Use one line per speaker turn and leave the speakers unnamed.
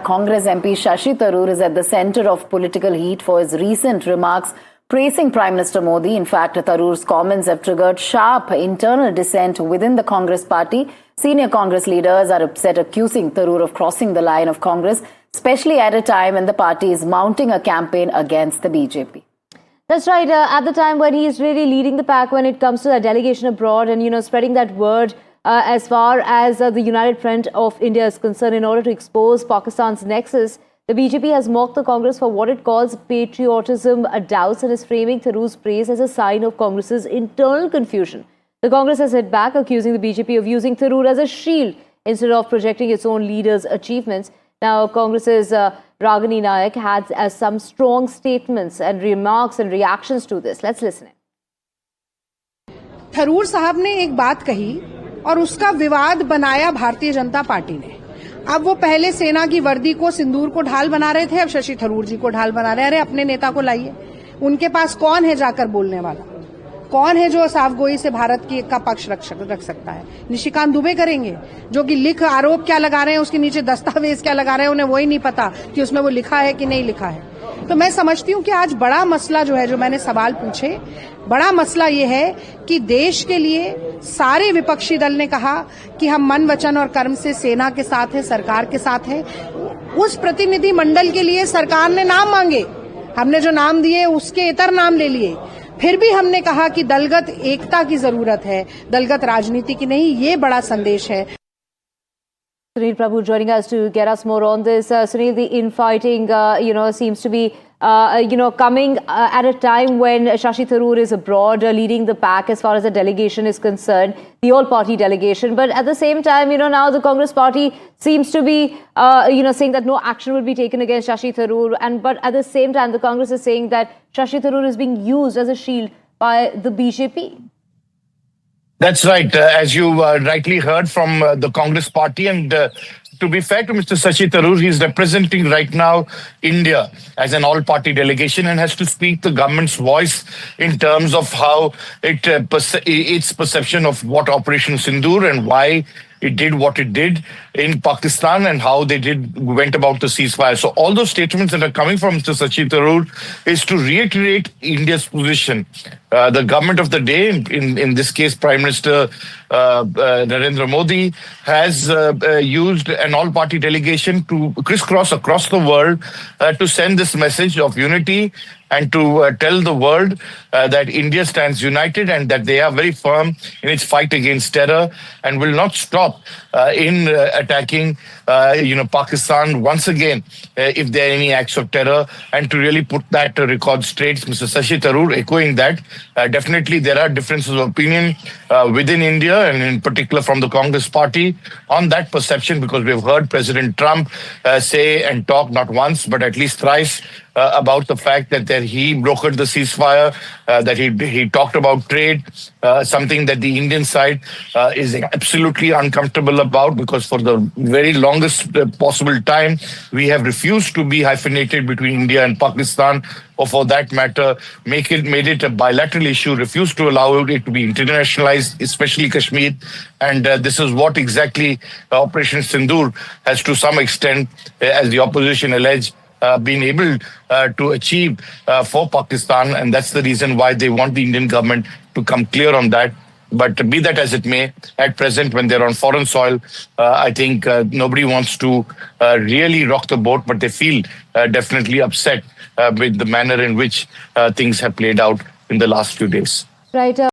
Congress MP Shashi Tharoor is at the center of political heat for his recent remarks praising Prime Minister Modi. In fact, Tharoor's comments have triggered sharp internal dissent within the Congress party. Senior Congress leaders are upset, accusing Tharoor of crossing the line of Congress, especially at a time when the party is mounting a campaign against the BJP.
That's right. At the time when he is really leading the pack when it comes to the delegation abroad and, spreading that word as far as the United Front of India is concerned in order to expose Pakistan's nexus, the BJP has mocked the Congress for what it calls patriotism doubts and is framing Tharoor's praise as a sign of Congress's internal confusion. The Congress has hit back, accusing the BJP of using Tharoor as a shield instead of projecting its own leaders' achievements. Now, Congress's Ragini Nayak had some strong statements and remarks and reactions to this. Let's listen.
Tharoor साहब ने एक बात कही और उसका विवाद बनाया Bharatiya Janata party ने। अब वो पहले सेना की वर्दी को सिंदूर को ढाल बना रहे थे, अब शशि थरूर जी को ढाल बना रहे हैं। अरे अपने नेता को लाइए, उनके पास कौन है जाकर बोलने वाला? कौन है जो साफगोई से भारत की का पक्ष रख सकता है? निशिकांत दुबे करेंगे, जो कि लिख आरोप क्या लगा रहे हैं, उसके नीचे दस्तावेज क्या लगा रहे हैं, उन्हें वही नहीं पता कि उसमें वो लिखा है कि नहीं लिखा है। तो मैं समझती हूँ कि आज बड़ा मसला जो है, जो मैंने सवाल पूछे, बड़ा मसला ये है कि देश के लिए सारे विपक्षी दल ने कहा कि हम मन, वचन और कर्म से सेना के साथ हैं, सरकार के साथ हैं। उस प्रतिनिधि मंडल के लिए सरकार ने नाम मांगे, हमने जो नाम दिए उसके इतर नाम ले लिए। फिर भी हमने कहा कि दलगत एकता की जरूरत है, दलगत राजनीति की नहीं। ये बड़ा संदेश है।
Sunil Prabhu joining us to get us more on this. Sunil, the infighting, seems to be, coming at a time when Shashi Tharoor is abroad, leading the pack as far as the delegation is concerned, the all-party delegation. But at the same time, now the Congress party seems to be, saying that no action will be taken against Shashi Tharoor. But at the same time, the Congress is saying that Shashi Tharoor is being used as a shield by the BJP.
That's right. As you rightly heard from the Congress party, and to be fair to Mr. Shashi Tharoor, he's representing right now India as an all-party delegation and has to speak the government's voice in terms of how its perception of what Operation Sindoor and why it did what it did in Pakistan and how they went about the ceasefire. So all those statements that are coming from Mr. Shashi Tharoor is to reiterate India's position. The government of the day, in this case, Prime Minister Narendra Modi, has used an all-party delegation to crisscross across the world to send this message of unity and to tell the world that India stands united and that they are very firm in its fight against terror and will not stop in attacking, Pakistan once again if there are any acts of terror, and to really put that record straight. Mr. Shashi Tharoor echoing that. Definitely there are differences of opinion within India and in particular from the Congress party on that perception, because we've heard President Trump say and talk not once but at least thrice about the fact that he brokered the ceasefire, that he talked about trade, something that the Indian side is absolutely uncomfortable about, because for the very longest possible time, we have refused to be hyphenated between India and Pakistan, or for that matter, made it a bilateral issue, refused to allow it to be internationalized, especially Kashmir. And this is what exactly Operation Sindoor has to some extent, as the opposition alleged, been able to achieve for Pakistan, and that's the reason why they want the Indian government to come clear on that. But be that as it may, at present, when they're on foreign soil, I think nobody wants to really rock the boat, but they feel definitely upset with the manner in which things have played out in the last few days.
Right.